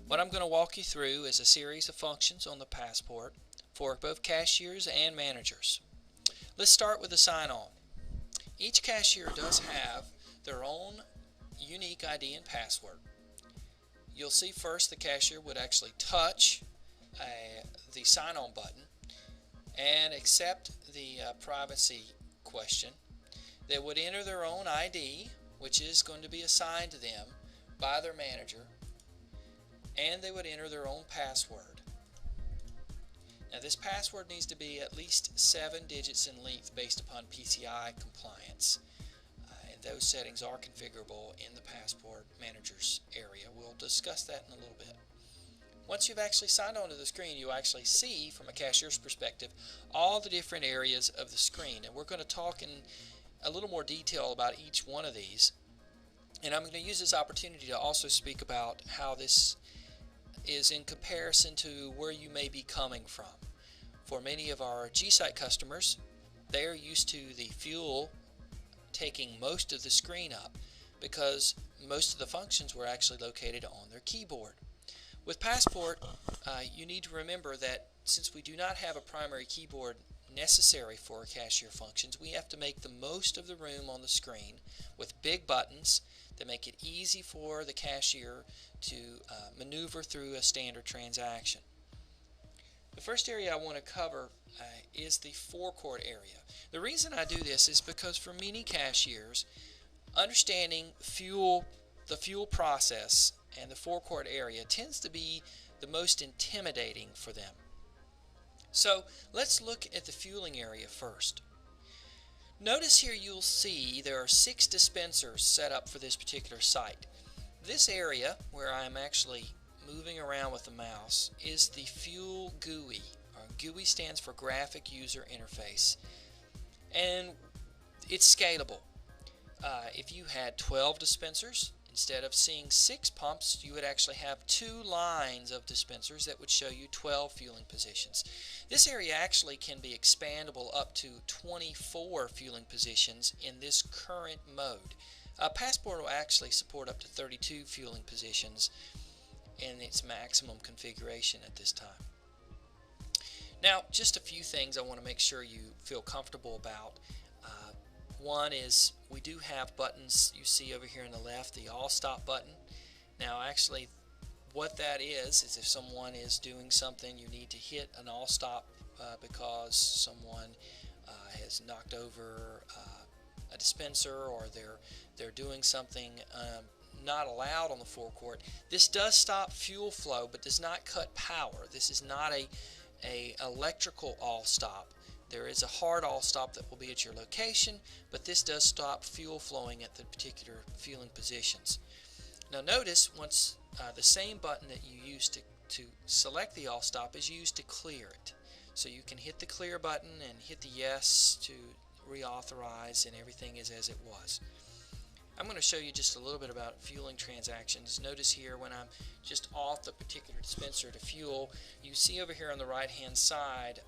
What I'm going to walk you through is a series of functions on the Passport for both cashiers and managers. Let's start with the sign-on. Each cashier does have their own unique ID and password. You'll see first the cashier would actually touch the sign-on button and accept the privacy question. They would enter their own ID, which is going to be assigned to them by their manager, and they would enter their own password. Now this password needs to be at least 7 digits in length based upon PCI compliance. And those settings are configurable in the Passport Manager's area. We'll discuss that in a little bit. Once you've actually signed on to the screen, you'll actually see, from a cashier's perspective, all the different areas of the screen. And we're going to talk in a little more detail about each one of these. And I'm going to use this opportunity to also speak about how this is in comparison to where you may be coming from. For many of our G-Site customers, they're used to the fuel taking most of the screen up because most of the functions were actually located on their keyboard. With Passport, you need to remember that since we do not have a primary keyboard necessary for cashier functions, we have to make the most of the room on the screen with big buttons that make it easy for the cashier to maneuver through a standard transaction. The first area I want to cover is the forecourt area. The reason I do this is because for many cashiers, understanding the fuel process and the forecourt area tends to be the most intimidating for them. So let's look at the fueling area first. Notice here you'll see there are 6 dispensers set up for this particular site. This area, where I'm actually moving around with the mouse, is the fuel GUI. GUI stands for Graphic User Interface, and it's scalable. If you had 12 dispensers, instead of seeing 6 pumps, you would actually have 2 lines of dispensers that would show you 12 fueling positions. This area actually can be expandable up to 24 fueling positions in this current mode. Passport will actually support up to 32 fueling positions in its maximum configuration at this time. Now, just a few things I want to make sure you feel comfortable about. One is we do have buttons you see over here on the left, the all stop button. Now actually what that is if someone is doing something, you need to hit an all stop because someone has knocked over a dispenser, or they're doing something not allowed on the forecourt. This does stop fuel flow but does not cut power. This is not a electrical all stop. There is a hard all stop that will be at your location, but this does stop fuel flowing at the particular fueling positions. Now notice once the same button that you used to select the all stop is used to clear it. So you can hit the clear button and hit the yes to reauthorize, and everything is as it was. I'm going to show you just a little bit about fueling transactions. Notice here when I'm just off the particular dispenser to fuel, you see over here on the right hand side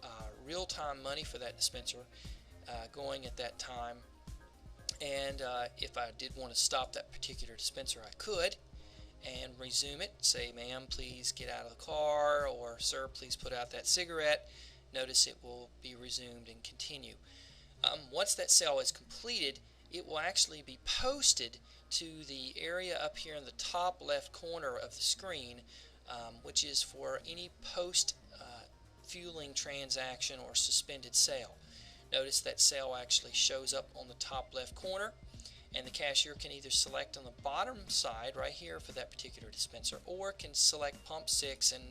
real-time money for that dispenser going at that time. And if I did want to stop that particular dispenser, I could and resume it. Say, ma'am, please get out of the car, or sir, please put out that cigarette. Notice it will be resumed and continue. Once that sale is completed, it will actually be posted to the area up here in the top left corner of the screen, which is for any post fueling transaction or suspended sale. Notice that sale actually shows up on the top left corner, and the cashier can either select on the bottom side right here for that particular dispenser, or can select pump 6, and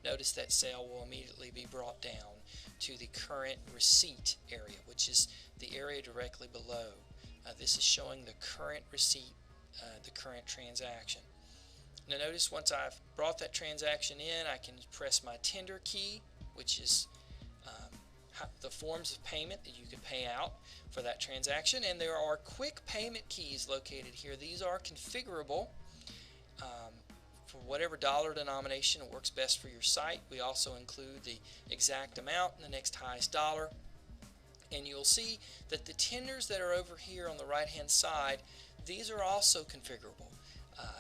notice that sale will immediately be brought down to the current receipt area, which is the area directly below. This is showing the current receipt, the current transaction. Now notice once I've brought that transaction in, I can press my tender key, which is the forms of payment that you can pay out for that transaction, and there are quick payment keys located here. These are configurable for whatever dollar denomination works best for your site. We also include the exact amount and the next highest dollar. And you'll see that the tenders that are over here on the right hand side, these are also configurable.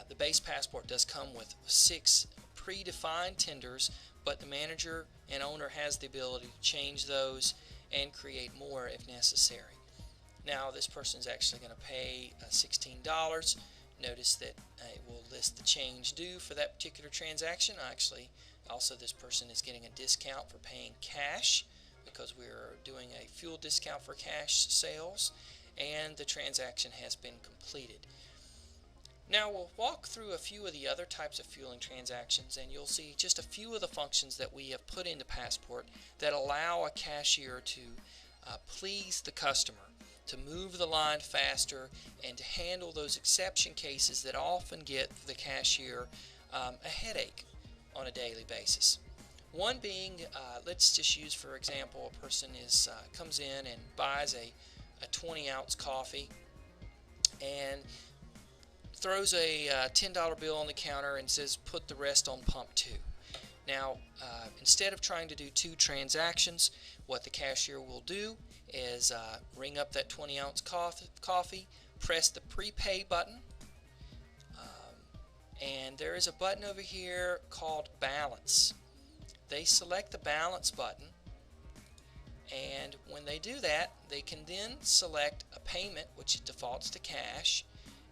The base Passport does come with 6 predefined tenders, but the manager and owner has the ability to change those and create more if necessary. Now this person is actually going to pay $16. Notice that it will list the change due for that particular transaction. Actually, also this person is getting a discount for paying cash because we're doing a fuel discount for cash sales, and the transaction has been completed. Now we'll walk through a few of the other types of fueling transactions, and you'll see just a few of the functions that we have put into Passport that allow a cashier to please the customer, to move the line faster, and to handle those exception cases that often get the cashier a headache on a daily basis. One being, let's just use for example, a person comes in and buys a 20-ounce coffee and throws a $10 bill on the counter and says put the rest on pump 2. Now instead of trying to do 2 transactions, what the cashier will do is ring up that 20-ounce coffee, press the prepay button, and there is a button over here called balance. They select the balance button, and when they do that, they can then select a payment which defaults to cash,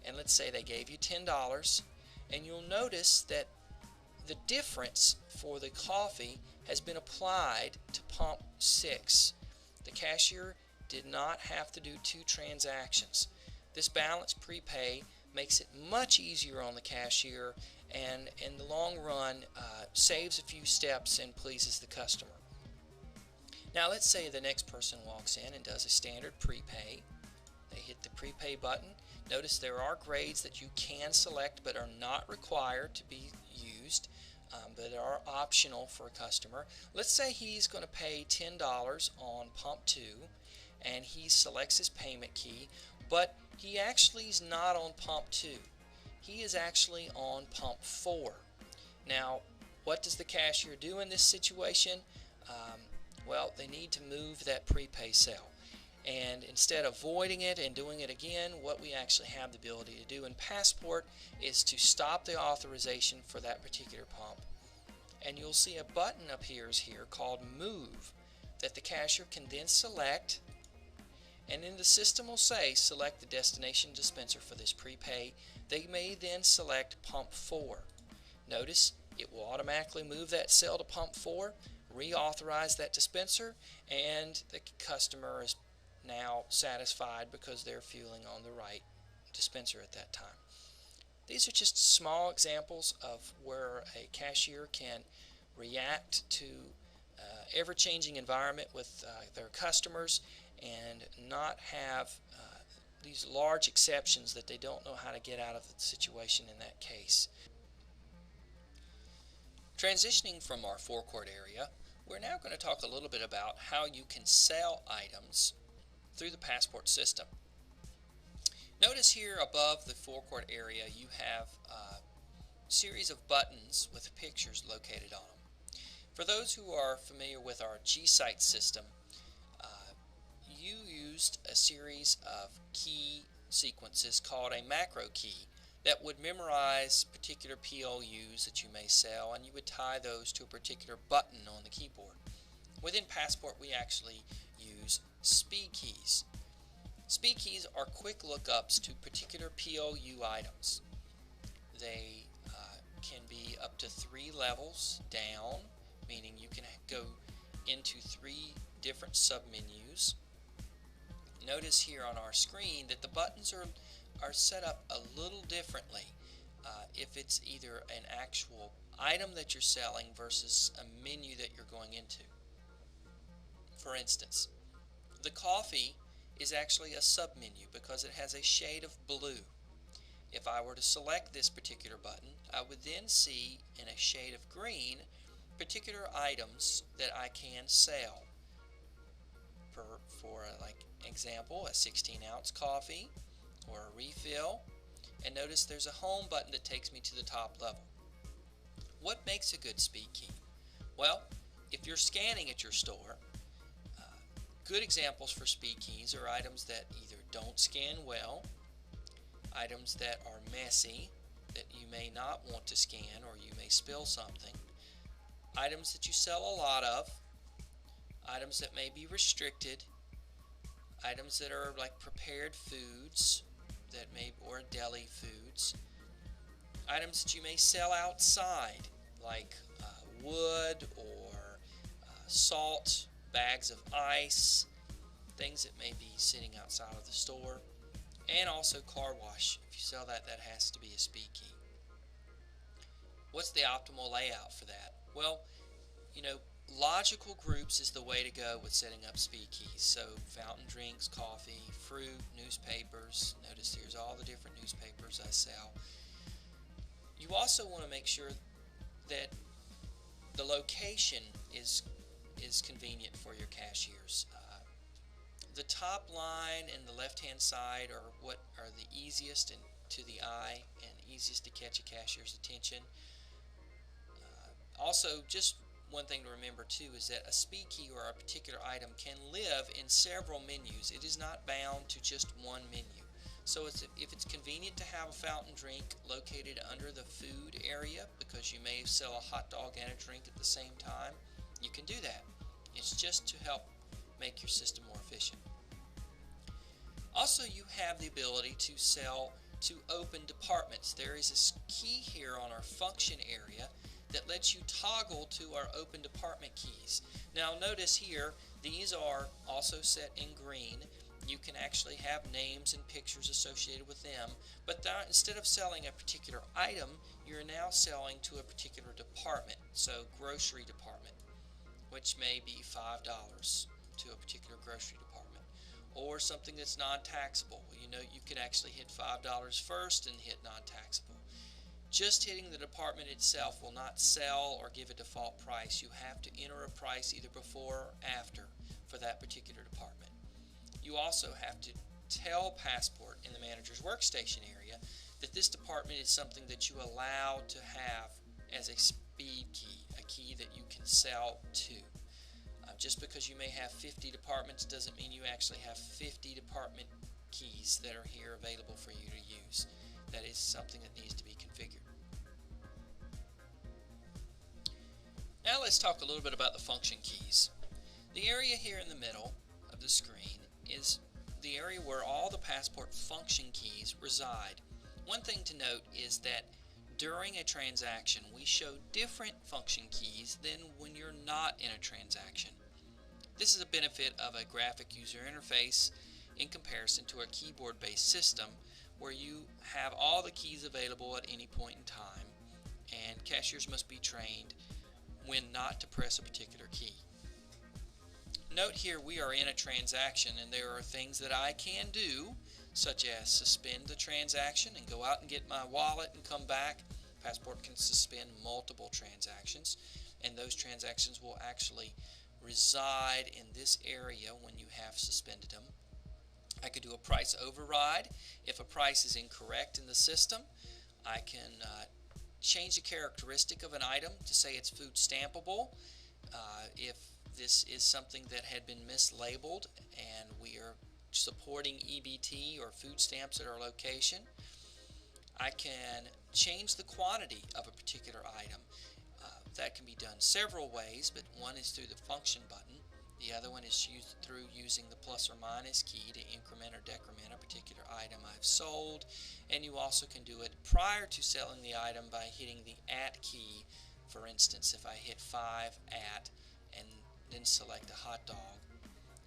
and let's say they gave you $10, and you'll notice that the difference for the coffee has been applied to pump 6. The cashier did not have to do 2 transactions. This balance prepay makes it much easier on the cashier, and in the long run saves a few steps and pleases the customer. Now let's say the next person walks in and does a standard prepay. They hit the prepay button. Notice there are grades that you can select but are not required to be used, but are optional for a customer. Let's say he's going to pay $10 on pump 2, and he selects his payment key, but he actually is not on pump 2. He is actually on pump 4. Now, what does the cashier do in this situation? Well, they need to move that prepay cell. And instead of voiding it and doing it again, what we actually have the ability to do in Passport is to stop the authorization for that particular pump. And you'll see a button appears here called Move that the cashier can then select, and then the system will say select the destination dispenser for this prepay. They may then select pump 4. Notice it will automatically move that cell to pump 4, reauthorize that dispenser, and the customer is now satisfied because they're fueling on the right dispenser at that time. These are just small examples of where a cashier can react to ever-changing environment with their customers and not have these large exceptions that they don't know how to get out of the situation in that case. Transitioning from our forecourt area, we're now going to talk a little bit about how you can sell items through the Passport system. Notice here above the forecourt area you have a series of buttons with pictures located on them. For those who are familiar with our G-Site system, you used a series of key sequences called a macro key that would memorize particular POUs that you may sell, and you would tie those to a particular button on the keyboard. Within Passport we actually use speed keys. Speed keys are quick lookups to particular POU items. They can be up to 3 levels down, meaning you can go into 3 different submenus. Notice here on our screen that the buttons are set up a little differently if it's either an actual item that you're selling versus a menu that you're going into. For instance, the coffee is actually a submenu because it has a shade of blue. If I were to select this particular button, I would then see in a shade of green particular items that I can sell. For like example, a 16-ounce coffee or a refill, and notice there's a home button that takes me to the top level. What makes a good speed key? Well, if you're scanning at your store, good examples for speed keys are items that either don't scan well, items that are messy, that you may not want to scan or you may spill something, items that you sell a lot of, items that may be restricted, items that are like prepared foods that may or deli foods, items that you may sell outside like wood or salt, bags of ice, things that may be sitting outside of the store, and also car wash. If you sell that, that has to be a speed key. What's the optimal layout for that? Well, logical groups is the way to go with setting up speed keys. So fountain drinks, coffee, fruit, newspapers. Notice here's all the different newspapers I sell. You also want to make sure that the location is convenient for your cashiers. The top line and the left-hand side are what are the easiest to the eye and easiest to catch a cashier's attention. Also, just one thing to remember too is that a speed key or a particular item can live in several menus. It is not bound to just one menu. So if it's convenient to have a fountain drink located under the food area because you may sell a hot dog and a drink at the same time, you can do that. It's just to help make your system more efficient. Also, you have the ability to sell to open departments. There is a key here on our function area that lets you toggle to our open department keys. Now notice here, these are also set in green. You can actually have names and pictures associated with them, but instead of selling a particular item, you're now selling to a particular department. So grocery department, which may be $5 to a particular grocery department, or something that's non-taxable. You can actually hit $5 first and hit non-taxable. Just hitting the department itself will not sell or give a default price. You have to enter a price either before or after for that particular department. You also have to tell Passport in the manager's workstation area that this department is something that you allow to have as a speed key, a key that you can sell to. Just because you may have 50 departments doesn't mean you actually have 50 department keys that are here available for you to use. That is something that needs to be configured. Now let's talk a little bit about the function keys. The area here in the middle of the screen is the area where all the Passport function keys reside. One thing to note is that during a transaction we show different function keys than when you're not in a transaction. This is a benefit of a graphic user interface in comparison to a keyboard-based system where you have all the keys available at any point in time, and cashiers must be trained when not to press a particular key. Note here we are in a transaction and there are things that I can do, such as suspend the transaction and go out and get my wallet and come back. Passport can suspend multiple transactions, and those transactions will actually reside in this area when you have suspended them. I could do a price override. If a price is incorrect in the system, I can change the characteristic of an item to say it's food stampable. If this is something that had been mislabeled and we are supporting EBT or food stamps at our location, I can change the quantity of a particular item. That can be done several ways, but one is through the function button. The other one is through using the plus or minus key to increment or decrement a particular item I've sold. And you also can do it prior to selling the item by hitting the at key. For instance, if I hit 5 at and then select a hot dog,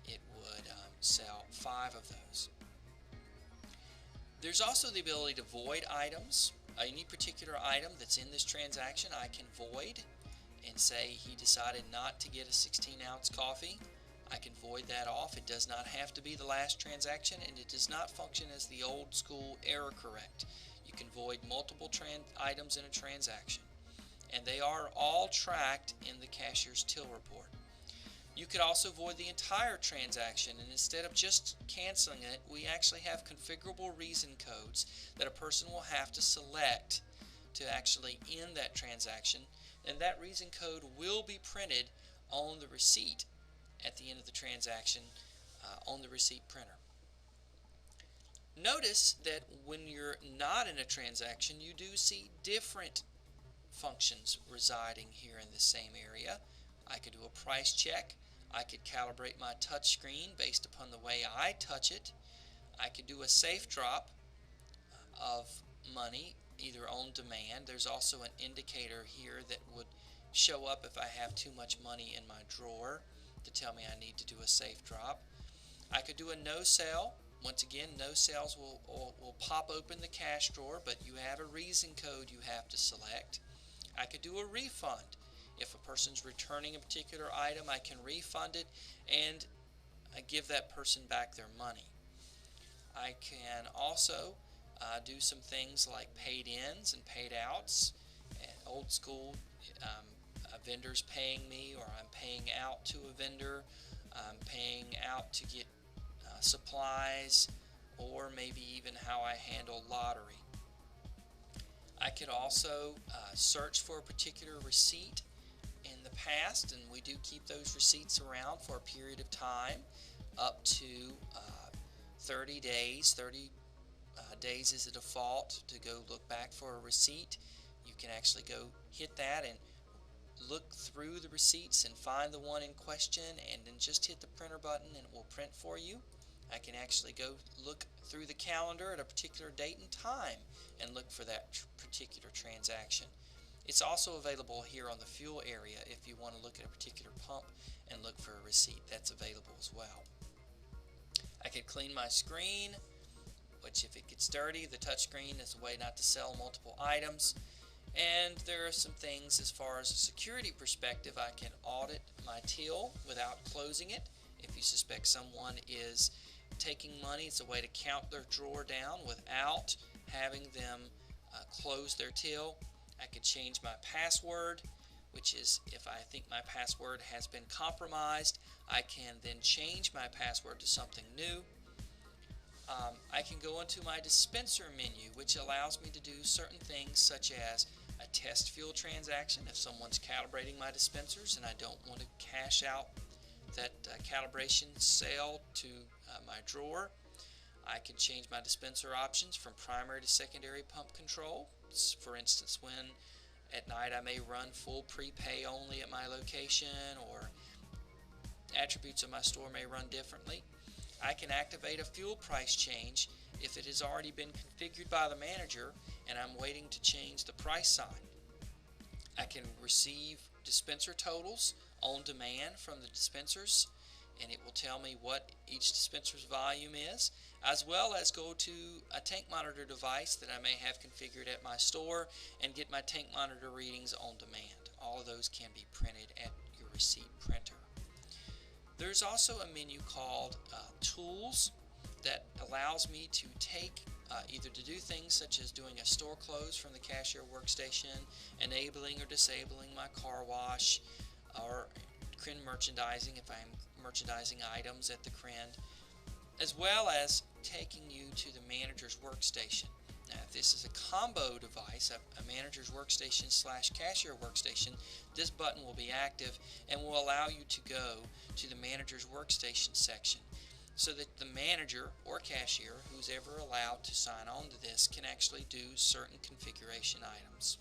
it would sell 5 of those. There's also the ability to void items. Any particular item that's in this transaction I can void and say he decided not to get a 16-ounce coffee. I can void that off. It does not have to be the last transaction, and it does not function as the old school error correct. You can void multiple items in a transaction, and they are all tracked in the cashier's till report. You could also void the entire transaction, and instead of just canceling it, we actually have configurable reason codes that a person will have to select to actually end that transaction, and that reason code will be printed on the receipt at the end of the transaction on the receipt printer. Notice that when you're not in a transaction, you do see different functions residing here in the same area. I could do a price check. I could calibrate my touch screen based upon the way I touch it. I could do a safe drop of money either on demand. There's also an indicator here that would show up if I have too much money in my drawer to tell me I need to do a safe drop. I could do a no sale. Once again, no sales will pop open the cash drawer, but you have a reason code you have to select. I could do a refund. If a person's returning a particular item, I can refund it and give that person back their money. I can also do some things like paid ins and paid outs, and old school a vendor's paying me, or I'm paying out to a vendor, I'm paying out to get supplies, or maybe even how I handle lottery. I could also search for a particular receipt in the past, and we do keep those receipts around for a period of time, up to 30 days. 30 days is a default to go look back for a receipt. You can actually go hit that and look through the receipts and find the one in question, and then just hit the printer button and it will print for you. I can actually go look through the calendar at a particular date and time and look for that particular transaction. It's also available here on the fuel area if you want to look at a particular pump and look for a receipt. That's available as well. I could clean my screen, which if it gets dirty, the touch screen is a way not to sell multiple items. And there are some things as far as a security perspective. I can audit my till without closing it. If you suspect someone is taking money, it's a way to count their drawer down without having them close their till. I could change my password, which is if I think my password has been compromised, I can then change my password to something new. I can go into my dispenser menu, which allows me to do certain things such as a test fuel transaction if someone's calibrating my dispensers and I don't want to cash out that calibration sale to my drawer. I can change my dispenser options from primary to secondary pump control. For instance, when at night I may run full prepay only at my location, or attributes of my store may run differently. I can activate a fuel price change if it has already been configured by the manager and I'm waiting to change the price sign. I can receive dispenser totals on demand from the dispensers, and it will tell me what each dispenser's volume is, as well as go to a tank monitor device that I may have configured at my store and get my tank monitor readings on demand. All of those can be printed at your receipt printer. There's also a menu called Tools that allows me to take either to do things such as doing a store close from the cashier workstation, enabling or disabling my car wash, or CRIN merchandising if I'm merchandising items at the CRIN, as well as taking you to the manager's workstation. Now, if this is a combo device, a manager's workstation / cashier workstation, this button will be active and will allow you to go to the manager's workstation section so that the manager or cashier, who's ever allowed to sign on to this, can actually do certain configuration items.